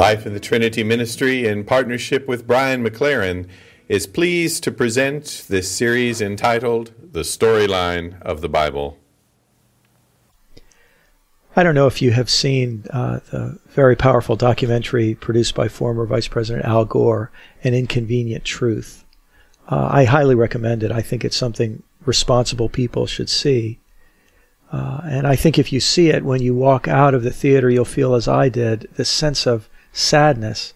Life in the Trinity Ministry, in partnership with Brian McLaren, is pleased to present this series entitled The Storyline of the Bible. I don't know if you have seen the very powerful documentary produced by former Vice President Al Gore, An Inconvenient Truth. I highly recommend it. I think it's something responsible people should see. And I think if you see it, when you walk out of the theater, you'll feel, as I did, this sense of sadness.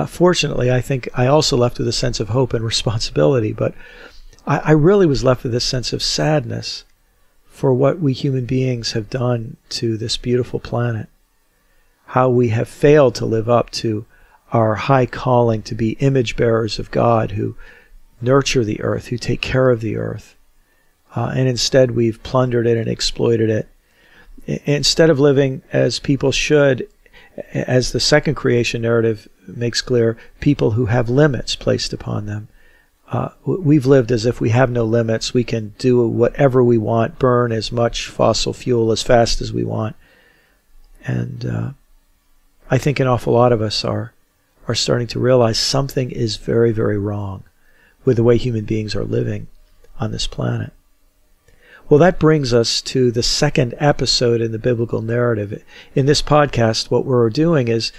Fortunately, I think I also left with a sense of hope and responsibility, but I really was left with this sense of sadness for what we human beings have done to this beautiful planet, how we have failed to live up to our high calling to be image bearers of God who nurture the earth, who take care of the earth. And instead we've plundered it and exploited it. Instead of living as people should, as the second creation narrative makes clear, people who have limits placed upon them. We've lived as if we have no limits. We can do whatever we want, burn as much fossil fuel as fast as we want. And I think an awful lot of us are starting to realize something is very, very wrong with the way human beings are living on this planet. Well, that brings us to the second episode in the biblical narrative. In this podcast, what we're doing is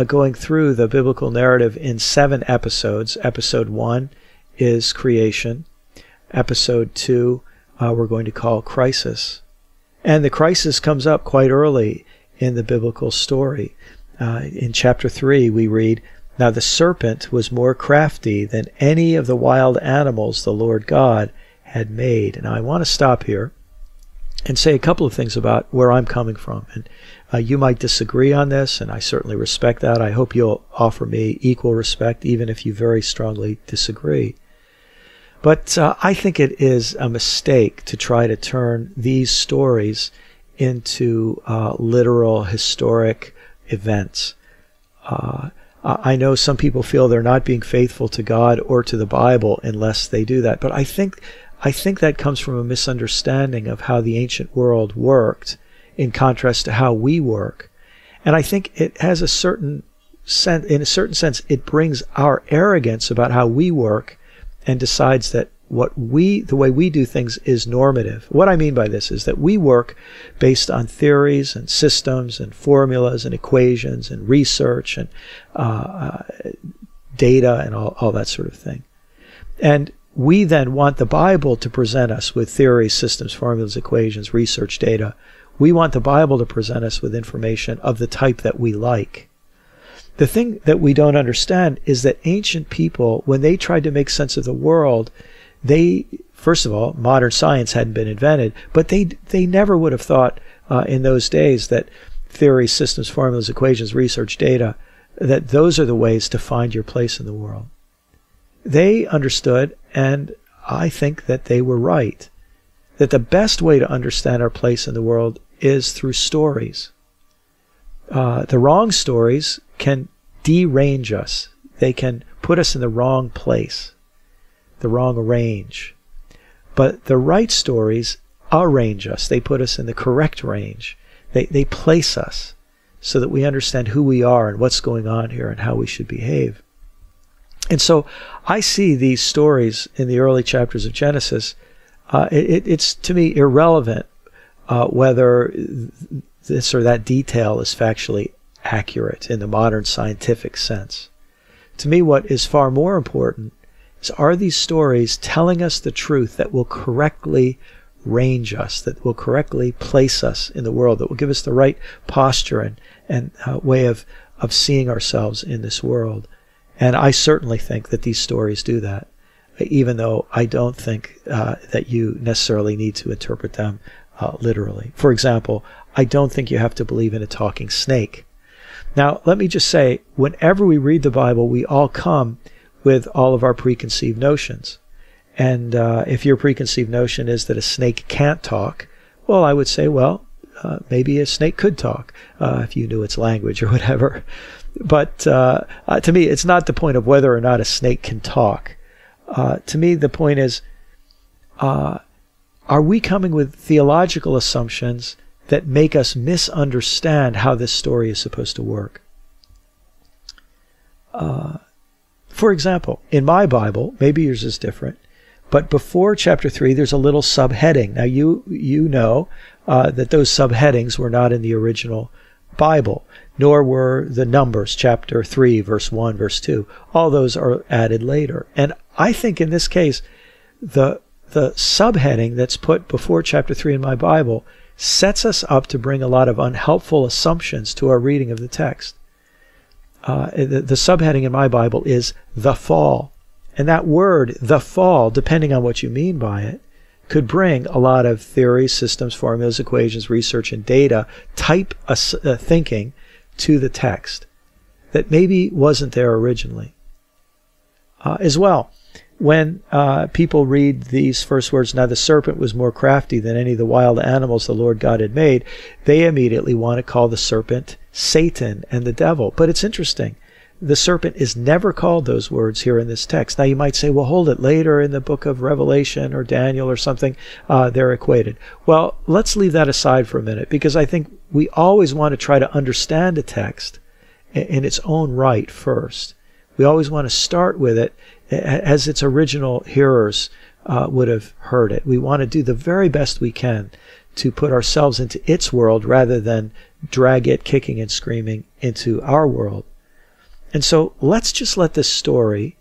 going through the biblical narrative in 7 episodes. Episode 1 is creation. Episode 2 we're going to call crisis. And the crisis comes up quite early in the biblical story. In chapter 3, we read, "Now the serpent was more crafty than any of the wild animals the Lord God had made." And I want to stop here and say a couple of things about where I'm coming from. And you might disagree on this, and I certainly respect that. I hope you'll offer me equal respect, even if you very strongly disagree. But I think it is a mistake to try to turn these stories into literal historic events. I know some people feel they're not being faithful to God or to the Bible unless they do that. But I think that comes from a misunderstanding of how the ancient world worked in contrast to how we work. And I think it has a certain sense, in a certain sense, it brings our arrogance about how we work and decides that the way we do things is normative. What I mean by this is that we work based on theories and systems and formulas and equations and research and data and all that sort of thing. And we then want the Bible to present us with theories, systems, formulas, equations, research, data. We want the Bible to present us with information of the type that we like. The thing that we don't understand is that ancient people, when they tried to make sense of the world, first of all, modern science hadn't been invented, but they never would have thought in those days that theories, systems, formulas, equations, research, data, that those are the ways to find your place in the world. They understood, and I think that they were right, that the best way to understand our place in the world is through stories. The wrong stories can derange us. They can put us in the wrong place, the wrong range. But the right stories arrange us. They put us in the correct range. They place us so that we understand who we are and what's going on here and how we should behave. And so I see these stories in the early chapters of Genesis. It's to me irrelevant whether this or that detail is factually accurate in the modern scientific sense. To me, what is far more important is, are these stories telling us the truth that will correctly range us, that will correctly place us in the world, that will give us the right posture and way of seeing ourselves in this world. And I certainly think that these stories do that, even though I don't think that you necessarily need to interpret them literally. For example, I don't think you have to believe in a talking snake. Now, let me just say, whenever we read the Bible, we all come with all of our preconceived notions. And if your preconceived notion is that a snake can't talk, well, I would say, well, maybe a snake could talk if you knew its language or whatever. But to me, it's not the point of whether or not a snake can talk. To me, the point is, are we coming with theological assumptions that make us misunderstand how this story is supposed to work? For example, in my Bible, maybe yours is different, but before chapter 3, there's a little subheading. Now, you know that those subheadings were not in the original Bible, nor were the Numbers, chapter 3, verse 1, verse 2. All those are added later. And I think in this case, the subheading that's put before chapter 3 in my Bible sets us up to bring a lot of unhelpful assumptions to our reading of the text. The subheading in my Bible is the fall. And that word, the fall, depending on what you mean by it, could bring a lot of theories, systems, formulas, equations, research, and data type thinking to the text that maybe wasn't there originally. As well, when people read these first words, now the serpent was more crafty than any of the wild animals the Lord God had made, they immediately want to call the serpent Satan and the devil. But it's interesting. The serpent is never called those words here in this text. Now you might say, well, hold it, later in the book of Revelation or Daniel or something, they're equated. Well, let's leave that aside for a minute, because I think we always want to try to understand a text in its own right first. We always want to start with it as its original hearers would have heard it. We want to do the very best we can to put ourselves into its world rather than drag it kicking and screaming into our world. And so let's just let this story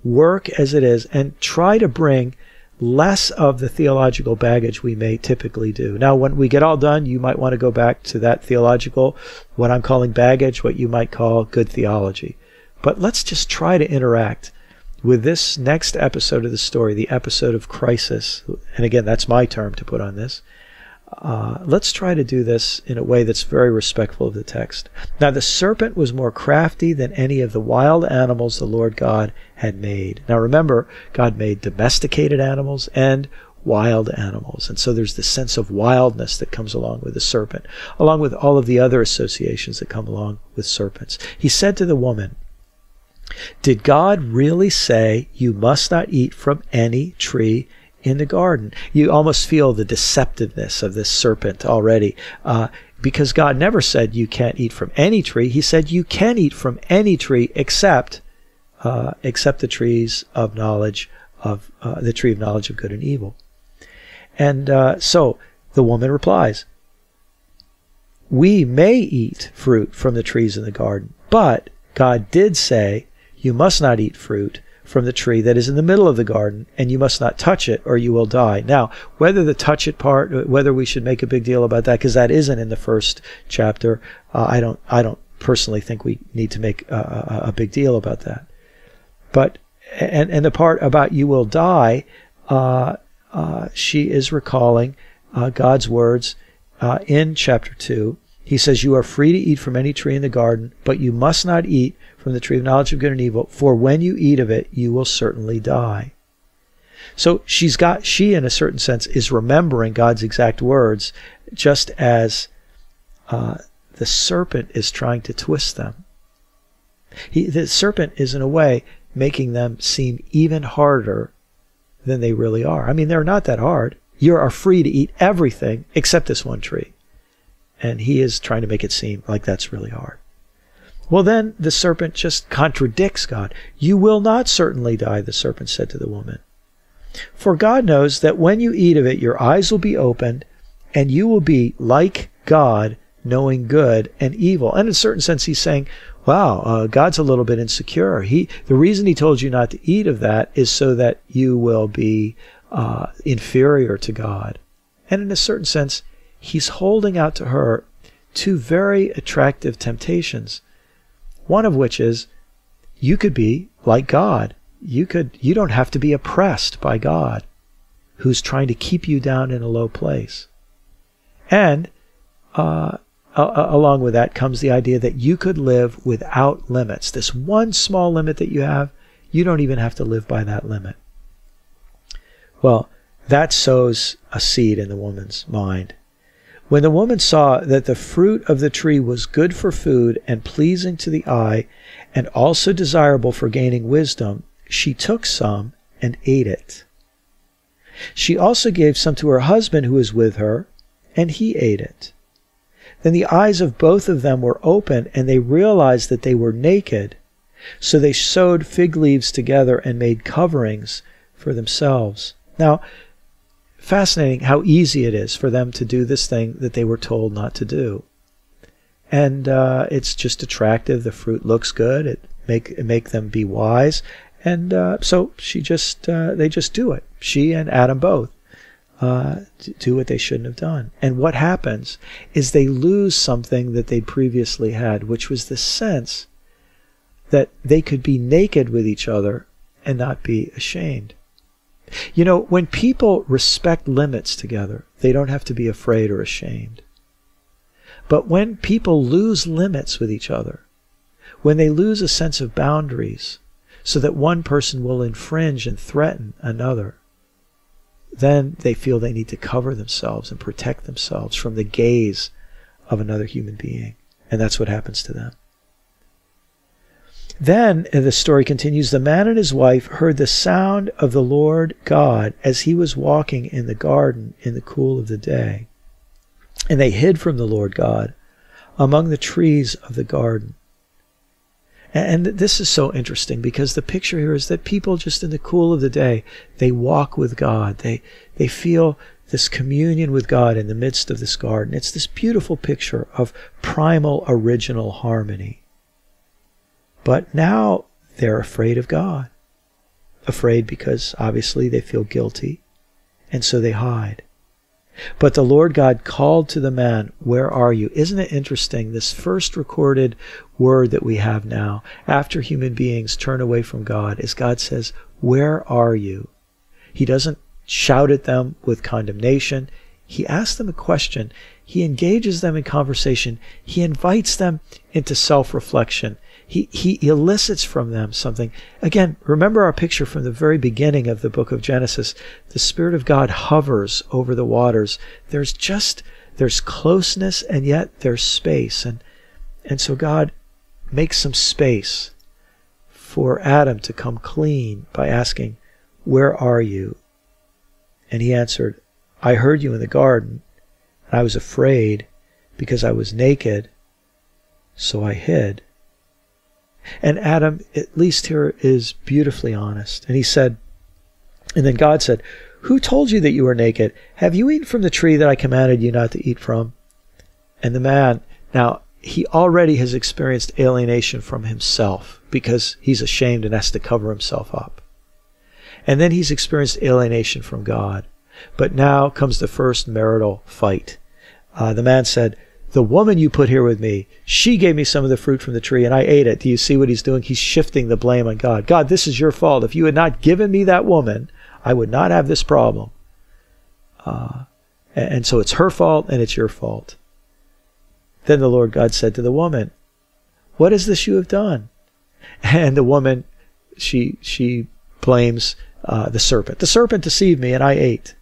work as it is and try to bring less of the theological baggage we may typically do. Now, when we get all done, you might want to go back to that theological, what I'm calling baggage, what you might call good theology. But let's just try to interact with this next episode of the story, the episode of crisis. And again, that's my term to put on this. Let's try to do this in a way that's very respectful of the text. Now, the serpent was more crafty than any of the wild animals the Lord God had made. Now, remember, God made domesticated animals and wild animals. And so there's this sense of wildness that comes along with the serpent, along with all of the other associations that come along with serpents. He said to the woman, "Did God really say you must not eat from any tree in the garden?" You almost feel the deceptiveness of this serpent already, because God never said you can't eat from any tree. He said you can eat from any tree except the trees of knowledge of the tree of knowledge of good and evil. And so the woman replies, "We may eat fruit from the trees in the garden, but God did say you must not eat fruit from the tree that is in the middle of the garden, and you must not touch it or you will die." Now, whether the touch it part, whether we should make a big deal about that, because that isn't in the first chapter, I don't personally think we need to make a big deal about that. But and the part about you will die, she is recalling God's words in chapter 2. He says, "You are free to eat from any tree in the garden, but you must not eat from the tree of knowledge of good and evil, for when you eat of it, you will certainly die." So she in a certain sense is remembering God's exact words, just as the serpent is trying to twist them. The serpent is in a way making them seem even harder than they really are. I mean, they're not that hard. You are free to eat everything except this one tree. And he is trying to make it seem like that's really hard. Well, then the serpent just contradicts God. "You will not certainly die," the serpent said to the woman. "For God knows that when you eat of it, your eyes will be opened, and you will be like God, knowing good and evil." And in a certain sense, he's saying, wow, God's a little bit insecure. The reason he told you not to eat of that is so that you will be inferior to God. And in a certain sense, he's holding out to her two very attractive temptations. One of which is, you could be like God. You don't have to be oppressed by God, who's trying to keep you down in a low place. And along with that comes the idea that you could live without limits. This one small limit that you have, you don't even have to live by that limit. Well, that sows a seed in the woman's mind. When the woman saw that the fruit of the tree was good for food and pleasing to the eye, and also desirable for gaining wisdom, she took some and ate it. She also gave some to her husband who was with her, and he ate it. Then the eyes of both of them were opened, and they realized that they were naked. So they sewed fig leaves together and made coverings for themselves. Now, fascinating how easy it is for them to do this thing that they were told not to do. And it's just attractive. The fruit looks good. It make them be wise. And so they just do it. She and Adam both do what they shouldn't have done. And what happens is they lose something that they previously had, which was the sense that they could be naked with each other and not be ashamed. You know, when people respect limits together, they don't have to be afraid or ashamed. But when people lose limits with each other, when they lose a sense of boundaries so that one person will infringe and threaten another, then they feel they need to cover themselves and protect themselves from the gaze of another human being. And that's what happens to them. Then, the story continues, the man and his wife heard the sound of the Lord God as he was walking in the garden in the cool of the day. And they hid from the Lord God among the trees of the garden. And this is so interesting because the picture here is that people just in the cool of the day, they walk with God. They feel this communion with God in the midst of this garden. It's this beautiful picture of primal original harmony. But now they're afraid of God. Afraid because obviously they feel guilty, and so they hide. But the Lord God called to the man, "Where are you?" Isn't it interesting, this first recorded word that we have now, after human beings turn away from God, is God says, "Where are you?" He doesn't shout at them with condemnation. He asks them a question. He engages them in conversation. He invites them into self-reflection. He elicits from them something. Again, remember our picture from the very beginning of the book of Genesis. The Spirit of God hovers over the waters. There's closeness and yet there's space. And so God makes some space for Adam to come clean by asking, "Where are you?" And he answered, "I heard you in the garden, and I was afraid because I was naked, so I hid." And Adam, at least here, is beautifully honest. And he said, and then God said, "Who told you that you were naked? Have you eaten from the tree that I commanded you not to eat from?" And the man, now, he already has experienced alienation from himself because he's ashamed and has to cover himself up. And then he's experienced alienation from God. But now comes the first marital fight. The man said, "The woman you put here with me, she gave me some of the fruit from the tree and I ate it." Do you see what he's doing? He's shifting the blame on God. God, this is your fault. If you had not given me that woman, I would not have this problem. And so it's her fault and it's your fault. Then the Lord God said to the woman, "What is this you have done?" And the woman, she blames the serpent. "The serpent deceived me and I ate."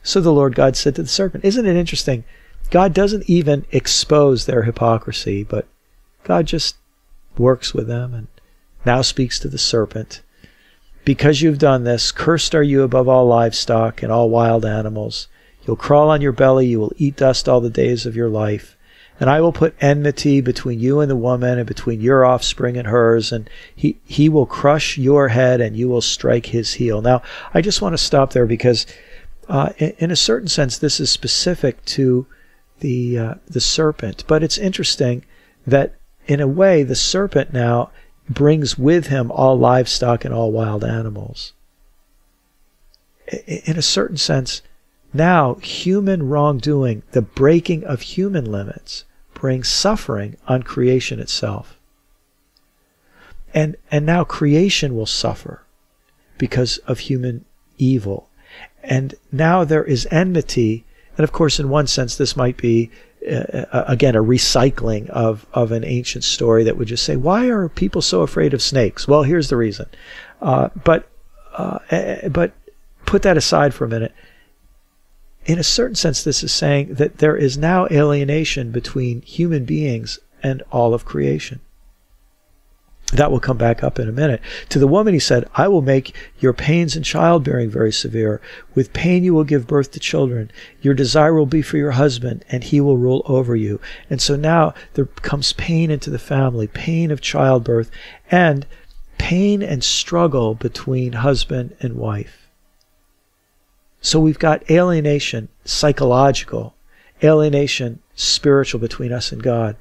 So the Lord God said to the serpent, isn't it interesting? God doesn't even expose their hypocrisy, but God just works with them and now speaks to the serpent. "Because you've done this, cursed are you above all livestock and all wild animals. You'll crawl on your belly, you will eat dust all the days of your life. And I will put enmity between you and the woman, and between your offspring and hers, and he will crush your head and you will strike his heel." Now, I just want to stop there because in a certain sense this is specific to the serpent. But it's interesting that in a way the serpent now brings with him all livestock and all wild animals. In a certain sense, now human wrongdoing, the breaking of human limits, brings suffering on creation itself. And now creation will suffer because of human evil. And now there is enmity. And of course, in one sense, this might be, again, a recycling of an ancient story that would just say, why are people so afraid of snakes? Well, here's the reason. But put that aside for a minute. In a certain sense, this is saying that there is now alienation between human beings and all of creation. That will come back up in a minute. To the woman he said, I will make your pains in childbearing very severe. With pain you will give birth to children. Your desire will be for your husband, and he will rule over you. And so now there comes pain into the family, pain of childbirth, and pain and struggle between husband and wife. So we've got alienation, psychological, alienation, spiritual between us and God,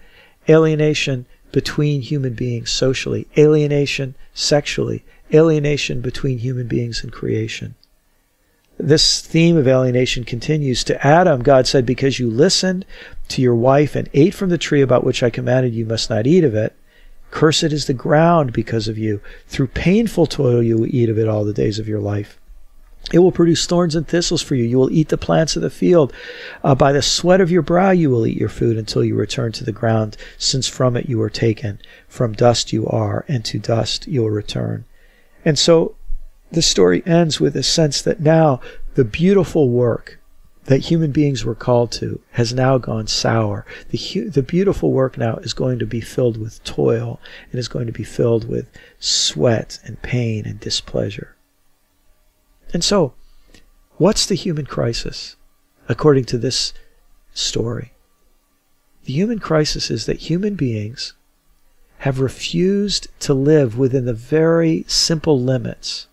alienation between human beings socially, alienation sexually, alienation between human beings and creation. This theme of alienation continues. To Adam, God said, because you listened to your wife and ate from the tree about which I commanded you must not eat of it, cursed is the ground because of you. Through painful toil you will eat of it all the days of your life. It will produce thorns and thistles for you. You will eat the plants of the field. By the sweat of your brow you will eat your food until you return to the ground, since from it you were taken. From dust you are, and to dust you will return. And so the story ends with a sense that now the beautiful work that human beings were called to has now gone sour. The beautiful work now is going to be filled with toil, and is going to be filled with sweat and pain and displeasure. And so, what's the human crisis, according to this story? The human crisis is that human beings have refused to live within the very simple limits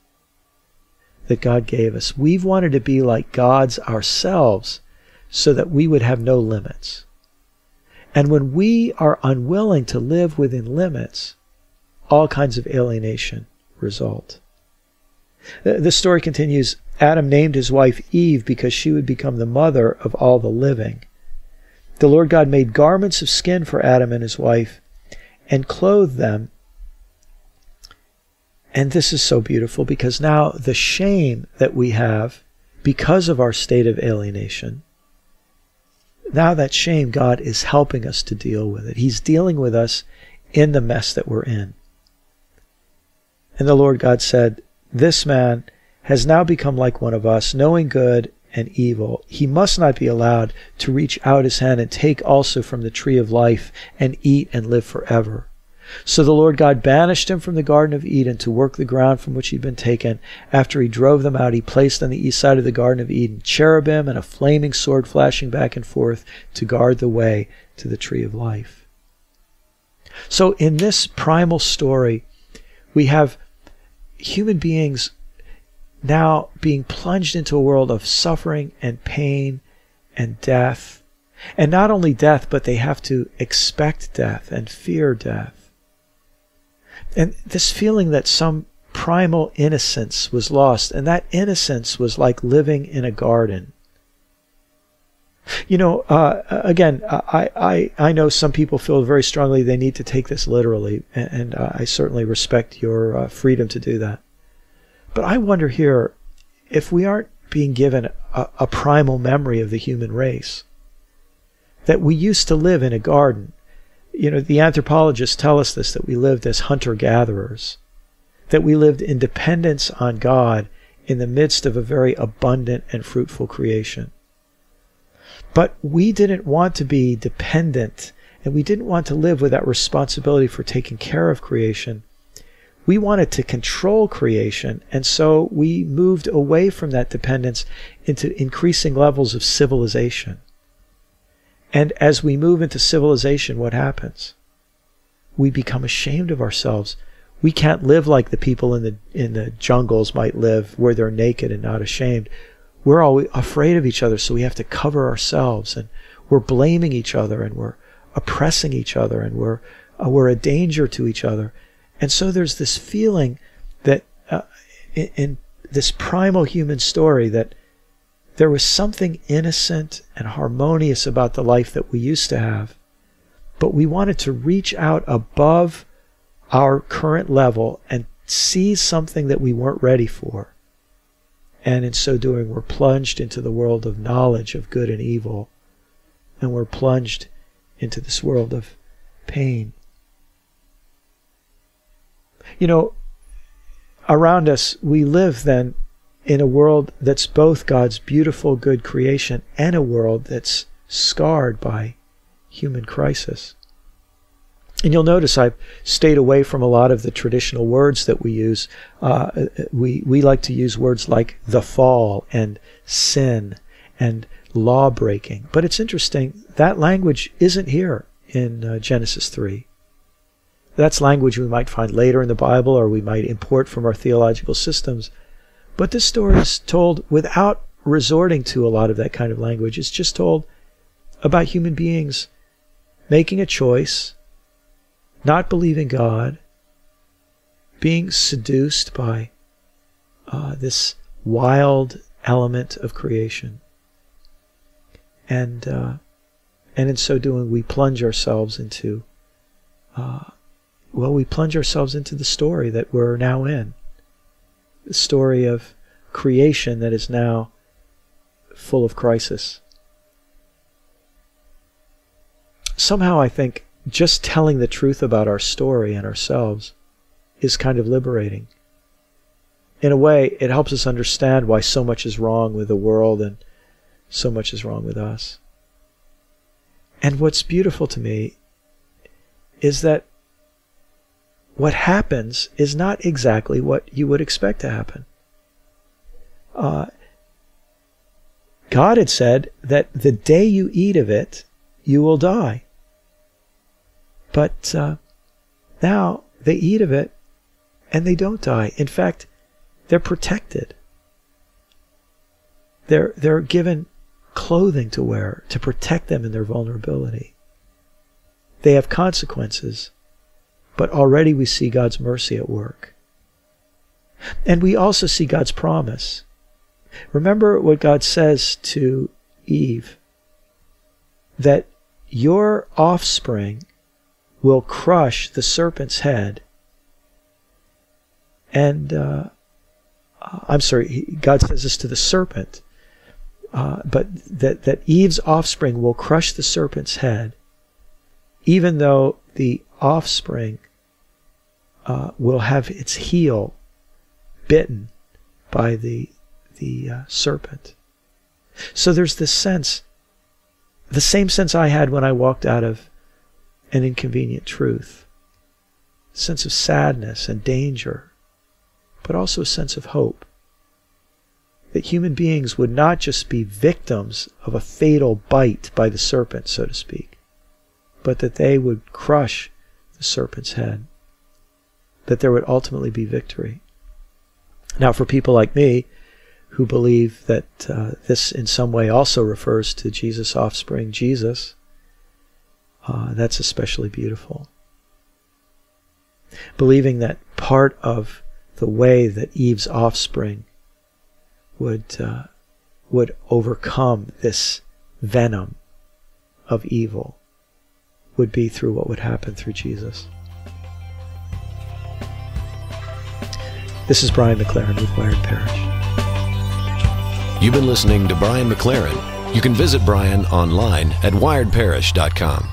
that God gave us. We've wanted to be like gods ourselves so that we would have no limits. And when we are unwilling to live within limits, all kinds of alienation result. The story continues. Adam named his wife Eve because she would become the mother of all the living. The Lord God made garments of skin for Adam and his wife and clothed them. And this is so beautiful because now the shame that we have because of our state of alienation, now that shame, God is helping us to deal with it. He's dealing with us in the mess that we're in. And the Lord God said, this man has now become like one of us, knowing good and evil. He must not be allowed to reach out his hand and take also from the tree of life and eat and live forever. So the Lord God banished him from the Garden of Eden to work the ground from which he'd been taken. After he drove them out, he placed on the east side of the Garden of Eden cherubim and a flaming sword flashing back and forth to guard the way to the tree of life. So in this primal story, we have human beings now being plunged into a world of suffering and pain and death. And not only death, but they have to expect death and fear death. And this feeling that some primal innocence was lost, and that innocence was like living in a garden. You know, again, I know some people feel very strongly they need to take this literally, and I certainly respect your freedom to do that. But I wonder here if we aren't being given a primal memory of the human race, that we used to live in a garden. You know, the anthropologists tell us this, that we lived as hunter-gatherers, that we lived in dependence on God in the midst of a very abundant and fruitful creation. But we didn't want to be dependent, and we didn't want to live with that responsibility for taking care of creation. We wanted to control creation, and so we moved away from that dependence into increasing levels of civilization. And as we move into civilization, what happens? We become ashamed of ourselves. We can't live like the people in the jungles might live, where they're naked and not ashamed. We're all afraid of each other, so we have to cover ourselves, and we're blaming each other, and we're oppressing each other, and we're a danger to each other. And so there's this feeling that in this primal human story that there was something innocent and harmonious about the life that we used to have, but we wanted to reach out above our current level and see something that we weren't ready for. And in so doing, we're plunged into the world of knowledge of good and evil, and we're plunged into this world of pain. You know, around us, we live then in a world that's both God's beautiful, good creation and a world that's scarred by human crisis. And you'll notice I've stayed away from a lot of the traditional words that we use. We like to use words like the fall and sin and law breaking. But it's interesting, that language isn't here in Genesis 3. That's language we might find later in the Bible, or we might import from our theological systems. But this story is told without resorting to a lot of that kind of language. It's just told about human beings making a choice, not believing God, being seduced by this wild element of creation. And in so doing, we plunge ourselves into the story that we're now in. The story of creation that is now full of crisis. Somehow I think just telling the truth about our story and ourselves is kind of liberating. In a way, it helps us understand why so much is wrong with the world and so much is wrong with us. And what's beautiful to me is that what happens is not exactly what you would expect to happen. God had said that the day you eat of it, you will die. But now they eat of it and they don't die. In fact, they're protected. They're given clothing to wear to protect them in their vulnerability. They have consequences, but already we see God's mercy at work. And we also see God's promise. Remember what God says to Eve, that your offspring will crush the serpent's head. And, God says this to the serpent, but that Eve's offspring will crush the serpent's head, even though the offspring will have its heel bitten by the serpent. So there's this sense, the same sense I had when I walked out of An Inconvenient Truth, a sense of sadness and danger, but also a sense of hope. That human beings would not just be victims of a fatal bite by the serpent, so to speak, but that they would crush the serpent's head, that there would ultimately be victory. Now, for people like me, who believe that this in some way also refers to Jesus' offspring, Jesus, that's especially beautiful. Believing that part of the way that Eve's offspring would overcome this venom of evil would be through what would happen through Jesus. This is Brian McLaren with Wired Parish. You've been listening to Brian McLaren. You can visit Brian online at wiredparish.com.